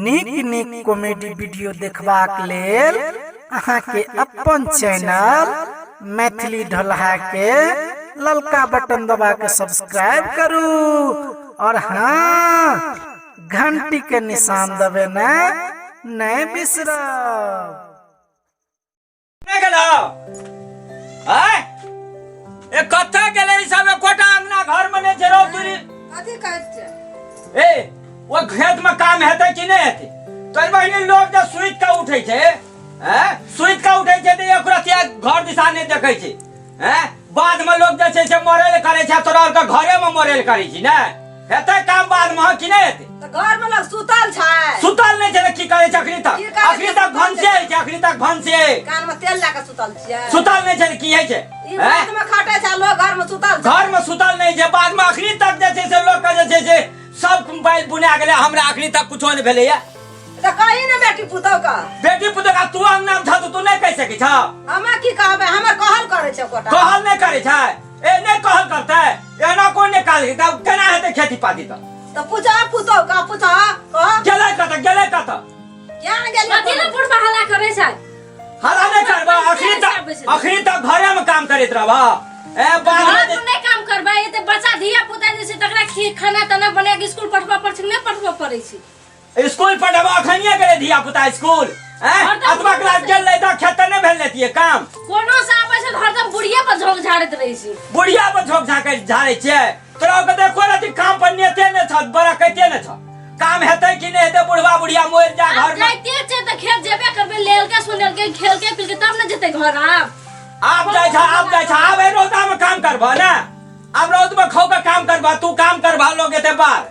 नीक नीक comedy video देखबाक लेल अहाँ के अपन चैनल मैथिली ढोलहा के ललका बटन दबा के सब्सक्राइब करू और हाँ घंटी के निशान दबे ना नहीं बिसरब। कथा गेले सब कोटा अंगना घर में ने जरो दूरी कथि कहै छै ए वो खेत में काम हेतै कि नहीं हेतै तोर बहिनी लोग जे सुइत के उठै छै हैं सुइत के उठै छै त एकरा के घर दिशा नहीं देखै छै हैं बाद में लोग जे छै से मरेल करे छै तोरा के घरे में मरेल करै छी ने हेतै काम बाद में कि नहीं हेतै त घर में लोग सुतल छै सुतल नहीं छै की करे छै अखनी तक भनसे छै अखनी तक भनसे कान में तेल लगा सुतल छियै सुतल नहीं छै की है छै ई बाद में खटै छै लोग घर में सुतल छै घर में सुतल नहीं छै बाद में अखनी तक जे छै से लोग के जे छै से सब मोबाइल बुना गेले हमरा अखनी तक कुछो नहीं भेलै या त कहि न बेटी पुतौ का तू अंगना में था तू नहीं कह सकै छ हमे की कहबै हमर कहल करे छै कोटा कहल नहीं करे छै ए नहीं कहल करतै एना कोन नहीं काल त केना हेतै खेती पाती त पूछा पुतौ का पूछा कह गेलै कत क्या न गेलै कथि न पुर बहाला करे छै हरा नहीं करबा अखनी तक घरे में काम करैत रहबा ए बाद में नहीं काम करबा ए त बच्चा धिया पुता जे छै तकरा खाना तना बना के स्कूल पढ़बा पड़ छै नहीं पढ़बा पड़ै छै स्कूल पढ़बा अखनिए गेले धिया पुता स्कूल अतबा क्लास गेल त खेत नहीं भेल लेतिए काम कोनो से आबै छै हरदम बुढ़िया पर झोक झाड़ैत रहै छै बुढ़िया पर झोक झाड़ै छै तोरा के देखो रति काम पर नेते न छ बड़ा कहते न छ काम हेतै कि नहीं हेतै बुढ़वा बुढ़िया मोर जा घर में जाइते छै त खेत जेबे करबे लेल के सुनल के खेल के पिल के तब न जेतै घर आप जाय छ अब ए रोदा में काम करबा ना अब रोद में खौ के काम करबा तू काम करबा लोग एते बार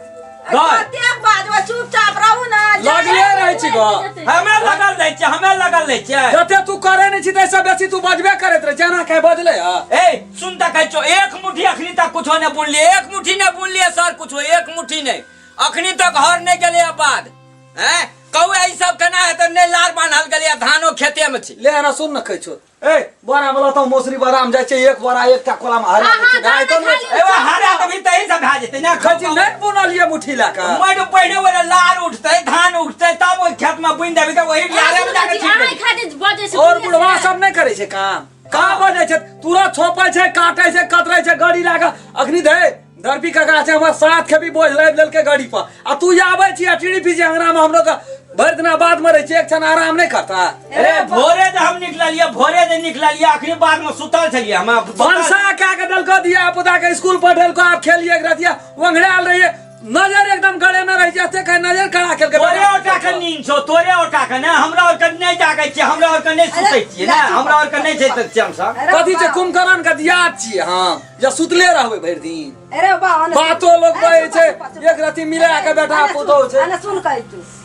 कतेक बाजबा चुपचाप रहू ना लगले रहै छी गो हमें लगल रहै छै जते तू करे नहीं छी तै सब बेसी तू बजबे करैत रह जेना कह बजले ए सुन त कहै छो एक मुट्ठी अखनी तक कुछो नहीं बुनलिए एक मुट्ठी नहीं बुनलिए सर कुछो एक मुट्ठी नहीं अखनी तक घर नहीं गेले बाद हैं कहू ई सब केना हेतै नहीं लार बान्हल गेले धानो खेते में छी ले ना सुन न कहै छो ए बड़ा बोला त मौसरी बादाम जाय छै एक बड़ा एकटा कोला में हरा छै गाय तो ए वो हरा त भी तही सब भा जेतै ना खजी नहीं बुनलिए मुट्ठी लाका मड पहिने वाला लार उठतै धान उठतै तब ओइ खेत में बुन देबी त वही बिहारे में जाके छी आई खाते बजे छै और बुढ़वा सब नहीं करे छै काम का बजे छै तुरंत छोपै छै काटै छै कतरै छै गाड़ी लागा अखनी दे दर्पी का गाछ हमर साथ के भी बोझ ले लेल के गाड़ी पर आ तू आबै छी टीडी पीछे अंगना में हमरो का भर दिना बाद में रह छै एक क्षण आराम नहीं करता अरे भोरे जे हम निकललिए अखनी बाद में सुतल छलिए हम भनसा क्या के दल को दिया पुता के स्कूल पढ़ेल को आप खेलिए रतिया वंगड़ाल रहिए नजर एकदम गड़े न रह जाते कहीं नजर कड़ा के तोरे ओटा के नींद छो तोरे ओटा के ना हमरा और के नहीं जागै छी हमरा और के नहीं सुतै छी ना हमरा और के नहीं छै त हम सब कथि छै कुंभकर्ण के दियाद छी हां जे सुतले रहबै भर दिन अरे बातो लोग कहै छै एक रति मिला के बेटा पुतौ छै अने सुन कहै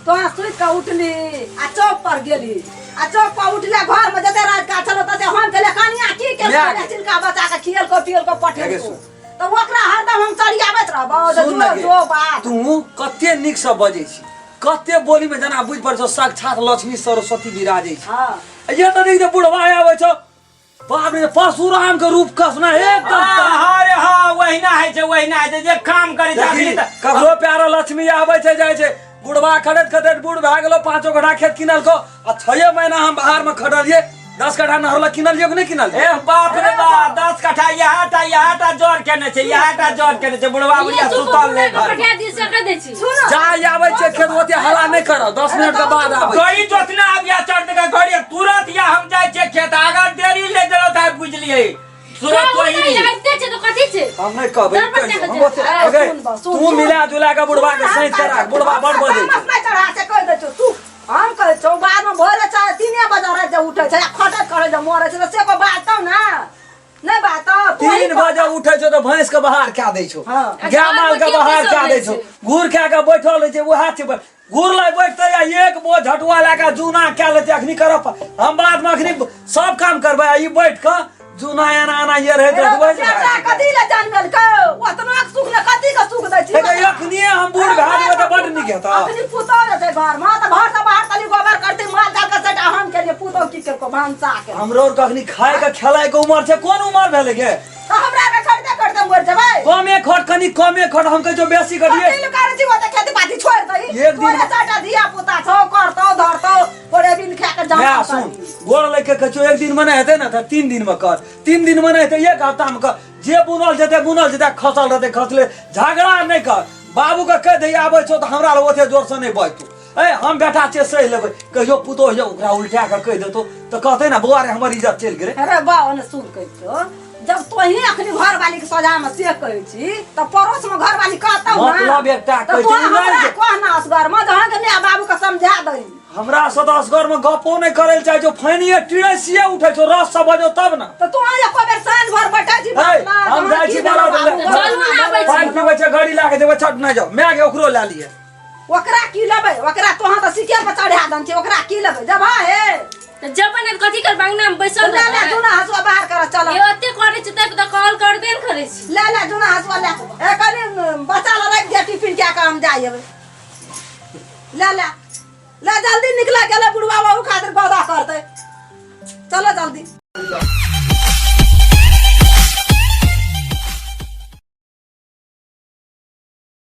तो सुइत के उठली आ चौक पर गेली आ चौक पर उठले घर में जते रात का चलो तते हम गेले कनिया की के चिलका बचा के खियल को पियल को पठे तो ओकरा हरदम हम चढ़ियाबैत रहबो जो बात तू कते निक से बजै छी कते बोली में जना बुझ पर साक्षात लक्ष्मी सरस्वती विराजै छी हां ये तो नहीं बुढ़वा आबै छ बाप रे परशुराम के रूप कसना एकदम अरे हां वहिना है जे काम करै छै ककरो प्यारा लक्ष्मी आबै छै जाय छै बुढ़वा खड़त बूढ़ भए गेलो 5 कट्ठा खेत किनल को आ 6 महीना हम बाहर में खड़लिए 10 कट्ठा नहरला किनलिए कि नहीं किनल ए बाप रे बाप 10 कट्ठा यहाटा जोर केने छै बुढ़वा बुढ़िया सुतल ले घर पठा दी सकै दै छी जाय आबै छै खेत ओते हला नहीं करब 10 मिनट के बाद आबै गाड़ी जोतना आबिया चढ़ के गाड़ी तुरंत या हम जाय छै खेत अगर देरी ले जलो त बुझलिए तुरंत वही लगते छै तो कथि छै हम नहीं कहबै तू मिला जुला के बुढ़वा के सहित करा बुढ़वा बड़ बजै छै नहीं चढ़ा से कह दे तू हम कहै छौ बाद में भोरे 3 बजे रह जे उठै छै खटत करे जे मरे छै से को बात तो ना नहीं बात 3 बजे उठै छौ तो भैंस के बहार क्या दै छौ गाय माल के बहार क्या दै छौ घूर खा के बैठल रहै छै वहा छै घूर लाई बैठते या एक बो झटुआ लाके जूना क्या लेते अखनी करब हम बाद में अखनी सब काम करबै ई बैठ के जूना आना ये रहे कथि ले जानल को ओतना सुख ले कथि के सुख दै छी अखनी हम बूढ़ भाग में तो बड निक हेता अखनी पुतो रहते घर में त घर से बाहर तली गोबर करते माल जाल के सेट हम के लिए पुतो की के को भांसा के हमरो अखनी खाए के खेलाए के उम्र छै कोन उम्र भेले के तो हमरा के करते मर जबै कमे खट कनी कमे खट हम के जो बेसी करिए खेती बाती छोड़ दई एक दिन चाटा दिया पुता छ कह के कचो एक दिन मने हेते ना त 3 दिन में कर 3 दिन मने हेते एक हफ्ता में कर जे बुनल जते खसल रहते खसले झगड़ा नहीं कर बाबू के कह दे आबै छौ त हमरा ल ओते जोर से नहीं बजतू ए हम बेटा छे सही लेबै कहियो पुतो हो ओकरा उल्टा के कह देतो त कहते ना बुआ रे हमर इज्जत चल गेले अरे बा ओने सुन कहितो जब तोही अखनी घर वाली के सजा में से कहै छी त पड़ोस में घर वाली कहतौ ना मतलब एकटा तो कहै तू छै हमरा नहीं कहना असगर में जहां के माय बाबू के समझा दई हमरा सदस्यगर में गपो नहीं करे चाहे जो फैनिए टिड़सिए उठे छो रस सब बजो तब ना तो तू आया को बेर साँझ भर बैठा छी हम जाय छी बाबा पानी पीबै छै गाड़ी लाके जेबै छट नहीं जाओ मैं के ओकरो ला लिए ओकरा की लेबै ओकरा तोहा त सिके पर चढ़ा दन छी ओकरा की लेबै जब हे जब ने कथी कर बांगना में बैसल ले ले दुना हसुआ बाहर कर चल ये ओते करे छ त कॉल करबे न करे छी ले दुना हसुआ ले ए कनी बच्चा ल रख दे टिफिन क्या काम जाइए ले जल्दी निकला गेले बुढ़वा बाबू खा